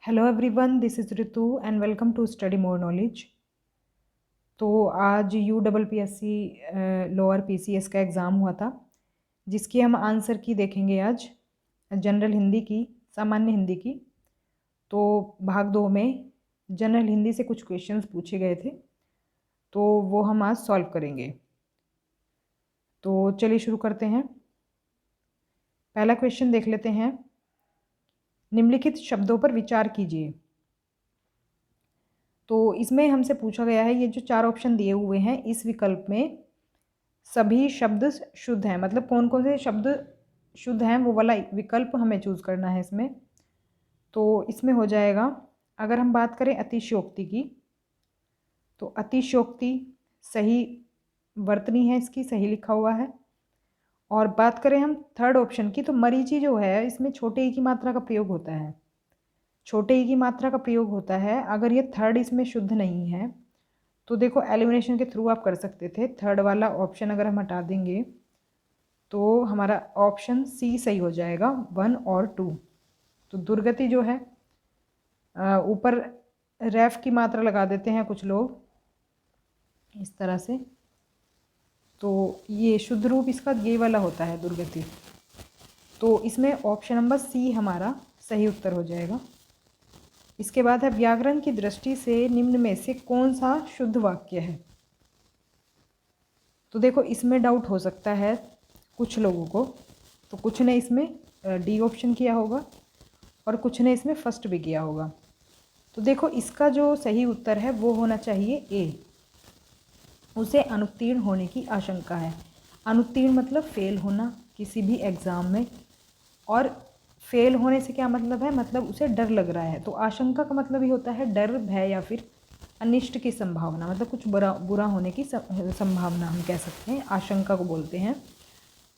Hello everyone, this is Ritu and welcome to study more knowledge. तो आज UPPSC lower PCS का exam हुआ था, जिसकी हम आंसर की देखेंगे आज। जनरल हिंदी की, सामान्य हिंदी की। तो भाग 2 में जनरल हिंदी से कुछ क्वेश्चंस पूछे गए थे, तो वो हम आज सॉल्व करेंगे। तो चलिए शुरू करते हैं। पहला क्वेश्चन देख लेते हैं। निम्नलिखित शब्दों पर विचार कीजिए। तो इसमें हमसे पूछा गया है, ये जो 4 ऑप्शन दिए हुए हैं, इस विकल्प में सभी शब्द शुद्ध हैं, मतलब कौन कौन से शब्द शुद्ध हैं वो वाला विकल्प हमें चूज़ करना है इसमें। तो इसमें हो जाएगा, अगर हम बात करें अतिशयोक्ति की, तो अतिशयोक्ति सही वर्तनी है, इसकी सही लिखा हुआ है। और बात करें हम थर्ड ऑप्शन की, तो मरीचि जो है इसमें छोटे ई की मात्रा का प्रयोग होता है। छोटे ई की मात्रा का प्रयोग होता है। अगर ये थर्ड इसमें शुद्ध नहीं है तो देखो एलिमिनेशन के थ्रू आप कर सकते थे। थर्ड वाला ऑप्शन अगर हम हटा देंगे तो हमारा ऑप्शन सी सही हो जाएगा, 1 और 2। तो दुर्गति जो है, ऊपर रेफ की मात्रा लगा देते हैं कुछ लोग इस तरह से, तो ये शुद्ध रूप इसका ये वाला होता है, दुर्गति। तो इसमें ऑप्शन नंबर सी हमारा सही उत्तर हो जाएगा। इसके बाद है, व्याकरण की दृष्टि से निम्न में से कौन सा शुद्ध वाक्य है। तो देखो इसमें डाउट हो सकता है कुछ लोगों को, तो कुछ ने इसमें डी ऑप्शन किया होगा और कुछ ने इसमें फर्स्ट भी किया होगा। तो देखो इसका जो सही उत्तर है वो होना चाहिए ए, उसे अनुत्तीर्ण होने की आशंका है। अनुत्तीर्ण मतलब फेल होना किसी भी एग्ज़ाम में, और फेल होने से क्या मतलब है, मतलब उसे डर लग रहा है। तो आशंका का मतलब ही होता है डर, भय या फिर अनिष्ट की संभावना, मतलब कुछ बुरा होने की संभावना हम कह सकते हैं, आशंका को बोलते हैं।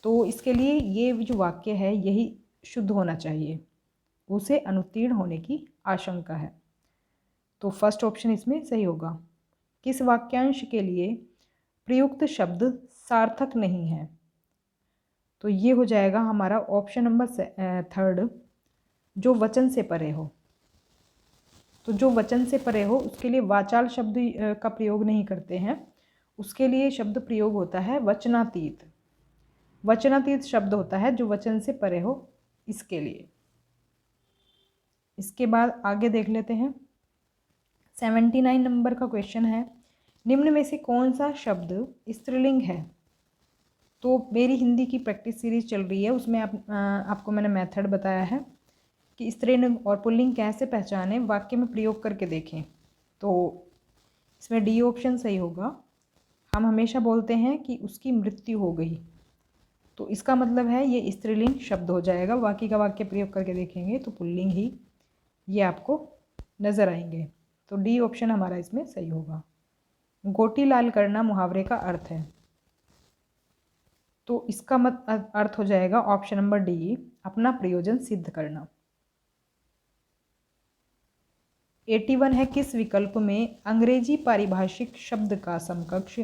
तो इसके लिए ये जो वाक्य है यही शुद्ध होना चाहिए, उसे अनुत्तीर्ण होने की आशंका है। तो फर्स्ट ऑप्शन इसमें सही होगा। किस वाक्यांश के लिए प्रयुक्त शब्द सार्थक नहीं है। तो ये हो जाएगा हमारा ऑप्शन नंबर थर्ड, जो वचन से परे हो। तो जो वचन से परे हो उसके लिए वाचाल शब्द का प्रयोग नहीं करते हैं, उसके लिए शब्द प्रयोग होता है वचनातीत। वचनातीत शब्द होता है जो वचन से परे हो, इसके लिए। इसके बाद आगे देख लेते हैं। 79 नंबर का क्वेश्चन है, निम्न में से कौन सा शब्द स्त्रीलिंग है। तो मेरी हिंदी की प्रैक्टिस सीरीज चल रही है, उसमें आपको मैंने मेथड बताया है कि स्त्रीलिंग और पुल्लिंग कैसे पहचानें, वाक्य में प्रयोग करके देखें। तो इसमें डी ऑप्शन सही होगा। हम हमेशा बोलते हैं कि उसकी मृत्यु हो गई, तो इसका मतलब है ये स्त्रीलिंग शब्द हो जाएगा। बाकी का वाक्य प्रयोग करके देखेंगे तो पुल्लिंग ही ये आपको नज़र आएंगे। तो डी ऑप्शन हमारा इसमें सही होगा। गोटी लाल करना मुहावरे का अर्थ है, तो इसका अर्थ हो जाएगा ऑप्शन नंबर डी, अपना प्रयोजन सिद्ध करना। 81 है, किस विकल्प में अंग्रेजी पारिभाषिक शब्द का समकक्ष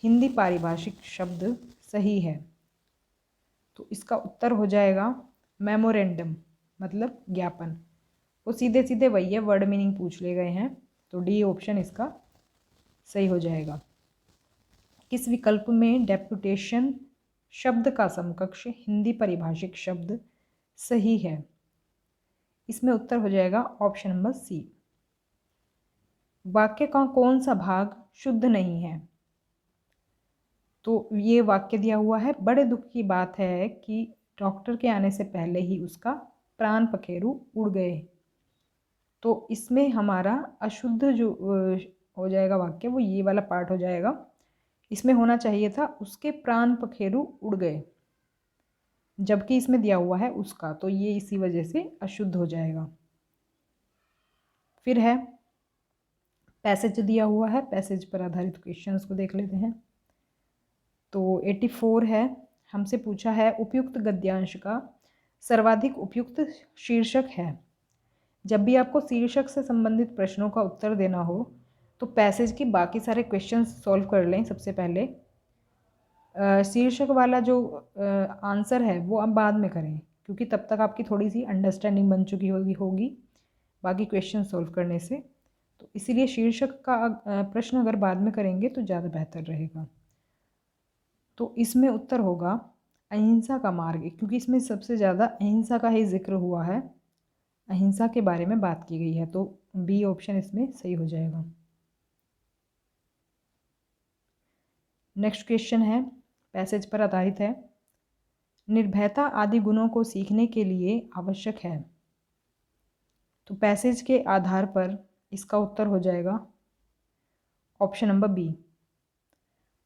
हिंदी पारिभाषिक शब्द सही है। तो इसका उत्तर हो जाएगा मेमोरेंडम, मतलब ज्ञापन। वो सीधे सीधे वही है, वर्ड मीनिंग पूछ ले गए हैं। तो डी ऑप्शन इसका सही हो जाएगा। किस विकल्प में डेप्यूटेशन शब्द का समकक्ष हिंदी पारिभाषिक शब्द सही है। इसमें उत्तर हो जाएगा ऑप्शन नंबर सी। वाक्य का कौन सा भाग शुद्ध नहीं है। तो ये वाक्य दिया हुआ है, बड़े दुख की बात है कि डॉक्टर के आने से पहले ही उसका प्राण पखेरु उड़ गए। तो इसमें हमारा अशुद्ध जो हो जाएगा वाक्य, वो ये वाला पार्ट हो जाएगा। इसमें होना चाहिए था उसके प्राण पखेरु उड़ गए, जबकि इसमें दिया हुआ है उसका, तो ये इसी वजह से अशुद्ध हो जाएगा। फिर है पैसेज दिया हुआ है, पैसेज पर आधारित क्वेश्चंस को देख लेते हैं। तो 84 है, हमसे पूछा है उपयुक्त गद्यांश का सर्वाधिक उपयुक्त शीर्षक है। जब भी आपको शीर्षक से संबंधित प्रश्नों का उत्तर देना हो तो पैसेज के बाकी सारे क्वेश्चंस सॉल्व कर लें सबसे पहले। शीर्षक वाला जो आंसर है वो आप बाद में करें, क्योंकि तब तक आपकी थोड़ी सी अंडरस्टैंडिंग बन चुकी होगी बाकी क्वेश्चन सॉल्व करने से। तो इसीलिए शीर्षक का प्रश्न अगर बाद में करेंगे तो ज़्यादा बेहतर रहेगा। तो इसमें उत्तर होगा अहिंसा का मार्ग, क्योंकि इसमें सबसे ज़्यादा अहिंसा का ही जिक्र हुआ है, अहिंसा के बारे में बात की गई है। तो बी ऑप्शन इसमें सही हो जाएगा। नेक्स्ट क्वेश्चन है, पैसेज पर आधारित है। निर्भयता आदि गुणों को सीखने के लिए आवश्यक है। तो पैसेज के आधार पर इसका उत्तर हो जाएगा ऑप्शन नंबर बी,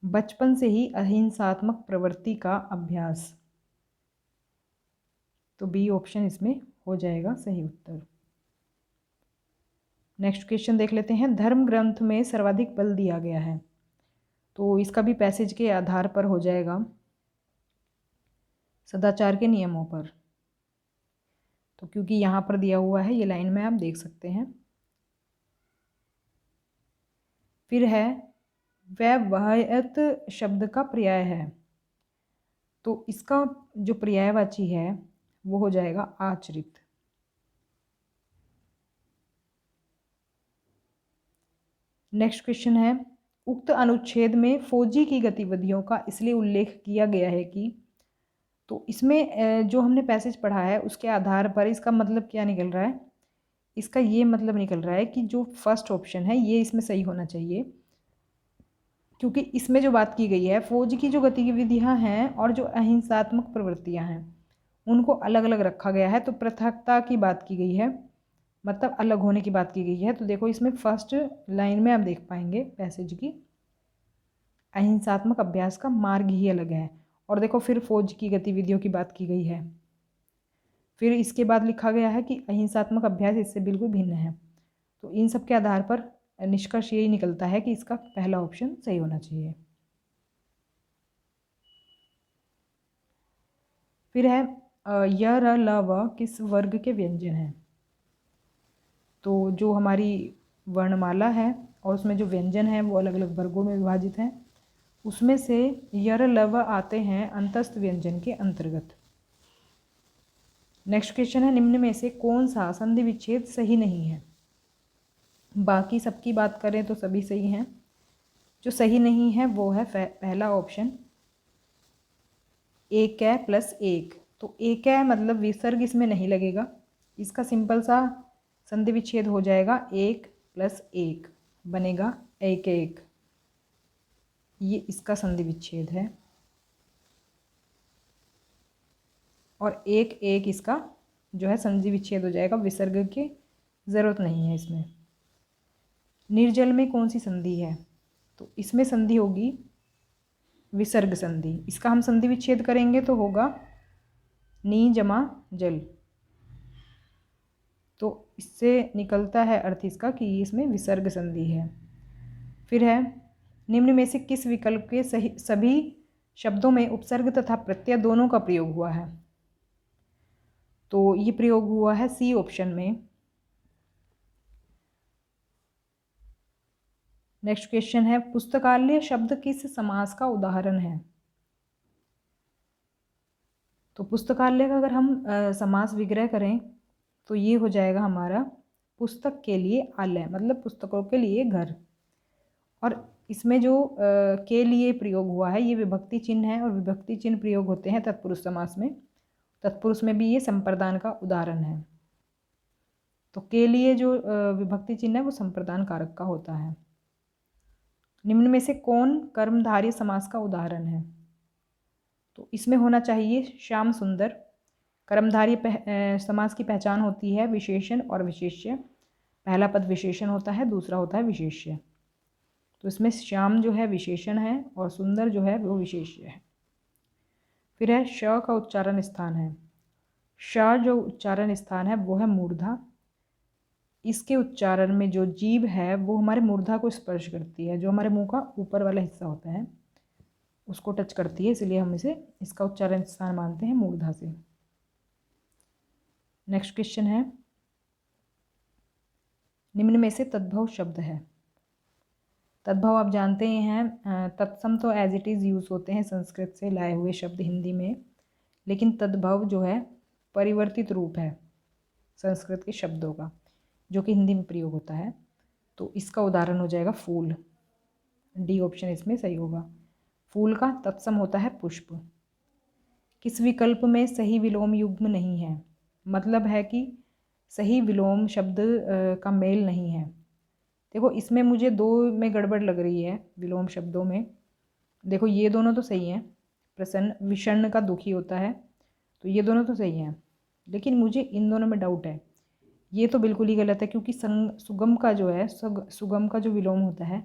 बचपन से ही अहिंसात्मक प्रवृत्ति का अभ्यास। तो बी ऑप्शन इसमें हो जाएगा सही उत्तर। नेक्स्ट क्वेश्चन देख लेते हैं, धर्म ग्रंथ में सर्वाधिक बल दिया गया है। तो इसका भी पैसेज के आधार पर हो जाएगा सदाचार के नियमों पर। तो क्योंकि यहाँ पर दिया हुआ है, ये लाइन में आप देख सकते हैं। फिर है व्यवहायत शब्द का पर्याय है। तो इसका जो पर्यायवाची है वो हो जाएगा आचरित। नेक्स्ट क्वेश्चन है, उक्त अनुच्छेद में फौजी की गतिविधियों का इसलिए उल्लेख किया गया है कि। तो इसमें जो हमने पैसेज पढ़ा है उसके आधार पर इसका मतलब क्या निकल रहा है, इसका ये मतलब निकल रहा है कि जो फर्स्ट ऑप्शन है ये इसमें सही होना चाहिए, क्योंकि इसमें जो बात की गई है फौज की जो गतिविधियां हैं और जो अहिंसात्मक प्रवृत्तियां हैं उनको अलग अलग रखा गया है। तो पृथकता की बात की गई है, मतलब अलग होने की बात की गई है। तो देखो इसमें फर्स्ट लाइन में आप देख पाएंगे पैसेज की, अहिंसात्मक अभ्यास का मार्ग ही अलग है। और देखो फिर फौज की गतिविधियों की बात की गई है, फिर इसके बाद लिखा गया है कि अहिंसात्मक अभ्यास इससे बिल्कुल भिन्न है। तो इन सब के आधार पर निष्कर्ष यही निकलता है कि इसका पहला ऑप्शन सही होना चाहिए। फिर है य र ल व किस वर्ग के व्यंजन हैं। तो जो हमारी वर्णमाला है और उसमें जो व्यंजन है वो अलग अलग वर्गों में विभाजित हैं, उसमें से य र ल व आते हैं अंतस्थ व्यंजन के अंतर्गत। नेक्स्ट क्वेश्चन है, निम्न में से कौन सा संधि विच्छेद सही नहीं है। बाकी सबकी बात करें तो सभी सही हैं, जो सही नहीं है वो है पहला ऑप्शन एक है प्लस एक। तो एक है मतलब विसर्ग इसमें नहीं लगेगा, इसका सिंपल सा संधि विच्छेद हो जाएगा एक प्लस एक बनेगा एक एक, ये इसका संधि विच्छेद है। और एक एक इसका जो है संधि विच्छेद हो जाएगा, विसर्ग की ज़रूरत नहीं है इसमें। निर्जल में कौन सी संधि है, तो इसमें संधि होगी विसर्ग संधि। इसका हम संधि विच्छेद करेंगे तो होगा नी जमा जल। तो इससे निकलता है अर्थ इसका कि इसमें विसर्ग संधि है। फिर है, निम्न में से किस विकल्प के सभी शब्दों में उपसर्ग तथा प्रत्यय दोनों का प्रयोग हुआ है। तो ये प्रयोग हुआ है सी ऑप्शन में। नेक्स्ट क्वेश्चन है, पुस्तकालय शब्द किस समास का उदाहरण है। तो पुस्तकालय का अगर हम समास विग्रह करें तो ये हो जाएगा हमारा पुस्तक के लिए आलय, मतलब पुस्तकों के लिए घर। और इसमें जो के लिए प्रयोग हुआ है ये विभक्ति चिन्ह है, और विभक्ति चिन्ह प्रयोग होते हैं तत्पुरुष समास में। तत्पुरुष में भी ये संप्रदान का उदाहरण है। तो के लिए जो विभक्ति चिन्ह है वो संप्रदान कारक का होता है। निम्न में से कौन कर्मधारय समास का उदाहरण है। तो इसमें होना चाहिए श्याम सुंदर। कर्मधारय समास की पहचान होती है विशेषण और विशेष्य। पहला पद विशेषण होता है, दूसरा होता है विशेष्य। तो इसमें श्याम जो है विशेषण है और सुंदर जो है वो विशेष्य है। फिर है श का उच्चारण स्थान है। श जो उच्चारण स्थान है वो है मूर्धा। इसके उच्चारण में जो जीभ है वो हमारे मूर्धा को स्पर्श करती है, जो हमारे मुंह का ऊपर वाला हिस्सा होता है उसको टच करती है, इसलिए हम इसे इसका उच्चारण स्थान मानते हैं मूर्धा से। नेक्स्ट क्वेश्चन है, निम्न में से तद्भव शब्द है। तद्भव आप जानते ही हैं, तत्सम तो एज इट इज़ यूज़ होते हैं संस्कृत से लाए हुए शब्द हिंदी में, लेकिन तद्भव जो है परिवर्तित रूप है संस्कृत के शब्दों का। जो कि हिंदी में प्रयोग होता है। तो इसका उदाहरण हो जाएगा फूल। डी ऑप्शन इसमें सही होगा। फूल का तत्सम होता है पुष्प। किस विकल्प में सही विलोम युग्म नहीं है? मतलब है कि सही विलोम शब्द का मेल नहीं है। देखो इसमें मुझे दो में गड़बड़ लग रही है विलोम शब्दों में। देखो ये दोनों तो सही हैं, प्रसन्न विषण्ण का दुखी होता है, तो ये दोनों तो सही हैं, लेकिन मुझे इन दोनों में डाउट है। ये तो बिल्कुल ही गलत है, क्योंकि सुगम का जो है सुगम का जो विलोम होता है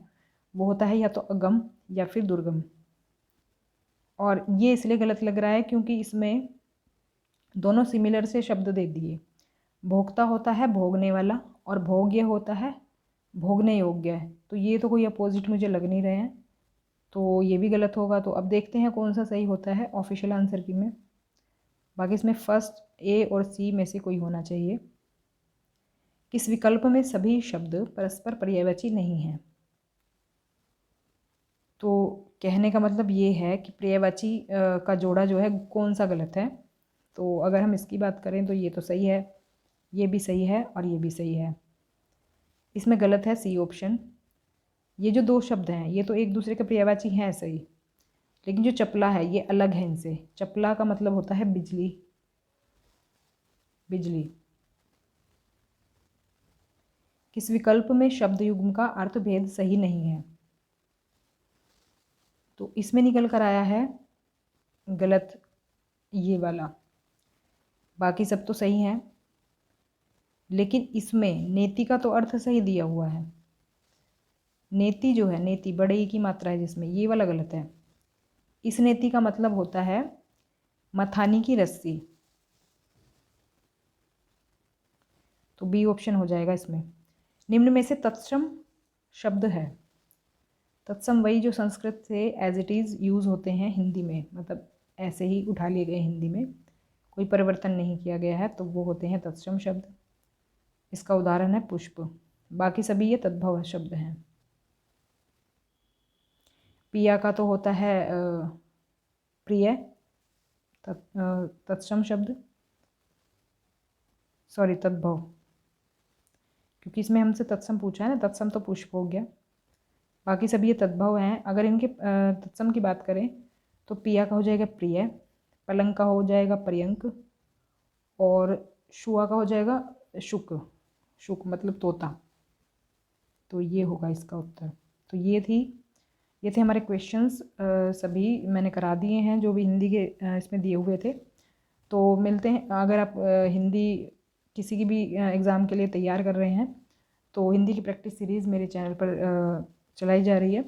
वो होता है या तो अगम या फिर दुर्गम। और ये इसलिए गलत लग रहा है क्योंकि इसमें दोनों सिमिलर से शब्द दे दिए। भोक्ता होता है भोगने वाला और भोग्य होता है भोगने योग्य है, तो ये तो कोई अपोजिट मुझे लग नहीं रहे हैं, तो ये भी गलत होगा। तो अब देखते हैं कौन सा सही होता है ऑफिशियल आंसर की में। बाकी इसमें फर्स्ट ए और सी में से कोई होना चाहिए। किस विकल्प में सभी शब्द परस्पर पर्यायवाची नहीं हैं? तो कहने का मतलब ये है कि पर्यायवाची का जोड़ा जो है कौन सा गलत है। तो अगर हम इसकी बात करें तो ये तो सही है, ये भी सही है और ये भी सही है। इसमें गलत है सी ऑप्शन। ये जो दो शब्द हैं ये तो एक दूसरे के पर्यायवाची हैं सही, लेकिन जो चपला है ये अलग है इनसे। चपला का मतलब होता है बिजली, बिजली। किस विकल्प में शब्द युग्म का अर्थ भेद सही नहीं है? तो इसमें निकल कर आया है गलत ये वाला। बाकी सब तो सही हैं, लेकिन इसमें नेति का तो अर्थ सही दिया हुआ है। नेति जो है, नेति बड़े ई की मात्रा है जिसमें, ये वाला गलत है। इस नेति का मतलब होता है मथानी की रस्सी, तो बी ऑप्शन हो जाएगा इसमें। निम्न में से तत्सम शब्द है। तत्सम वही जो संस्कृत से एज इट इज़ यूज़ होते हैं हिंदी में, मतलब ऐसे ही उठा लिए गए हिंदी में, कोई परिवर्तन नहीं किया गया है, तो वो होते हैं तत्सम शब्द। इसका उदाहरण है पुष्प। बाकी सभी ये तद्भव शब्द हैं। पिया का तो होता है प्रिय, तत्सम शब्द, सॉरी तद्भव, क्योंकि इसमें हमसे तत्सम पूछा है ना, तत्सम तो पुष्प हो गया। बाकी सभी ये तद्भव हैं। अगर इनके तत्सम की बात करें तो पिया का हो जाएगा प्रिय, पलंग का हो जाएगा पर्यंक, और शुआ का हो जाएगा शुक। शुक मतलब तोता। तो ये होगा इसका उत्तर। तो ये थे हमारे क्वेश्चंस, सभी मैंने करा दिए हैं जो भी हिंदी के इसमें दिए हुए थे। तो मिलते हैं, अगर आप हिंदी किसी की भी एग्ज़ाम के लिए तैयार कर रहे हैं तो हिंदी की प्रैक्टिस सीरीज़ मेरे चैनल पर चलाई जा रही है,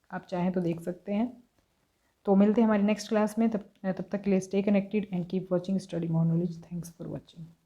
आप चाहें तो देख सकते हैं। तो मिलते हैं हमारी नेक्स्ट क्लास में, तब तक के लिए stay connected and keep watching study more knowledge. Thanks for watching.